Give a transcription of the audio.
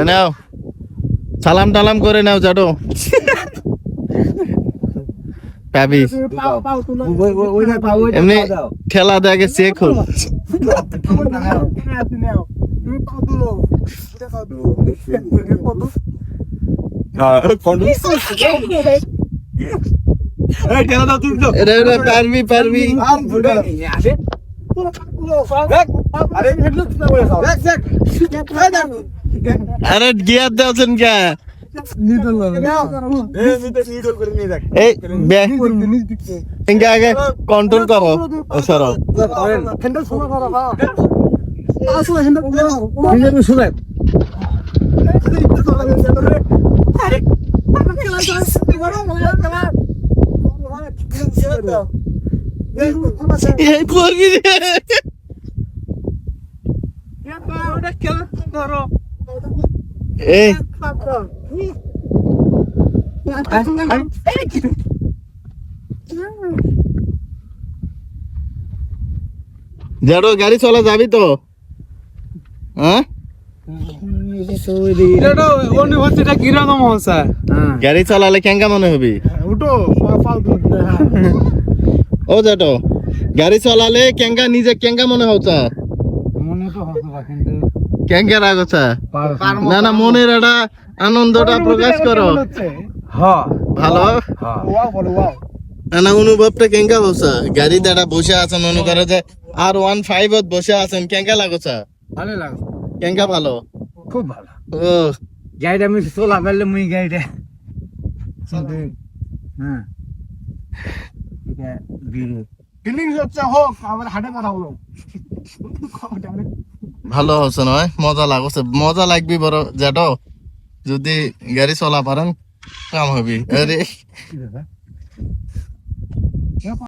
নাও সালাম টালাম করে নাও জাটো পাবি এমনি ঠেলা দেখে চেক হল পারবি পারবি আরে গিয়ার দেওয়াছেন কে আগে কন্ট্রোল করো সরো এই জানো গাড়ি চলা যাবি তো হ্যাঁ গাড়ি চালালে কেঙ্গা মনে হবি ও জাটো গাড়ি চালালে কেঙ্গা নিজে কেঙ্গা মনে হচ্ছে কেঙ্গা রাগছা না না মনের একটা আনন্দটা প্রকাশ করো ভালো না না অনুভবটা কেঙ্গা হচ্ছে গাড়ি দাঁড়া বসে আছেন মনে করে যে R15 বসে আছেন কেঙ্গা লাগছে ভালো লাগে কেঙ্গা ভালো খুব ভালো ও গাড়িটা আমি চলা ফেললে মুই গাড়িটা হ্যাঁ এটা ফিলিংস হচ্ছে হোক আমার হাটে করা হলো ভালো হচ্ছে নয় মজা লাগছে মজা লাগবি বড় জাটো যদি গাড়ি চলা পারেন কাম হবি আরে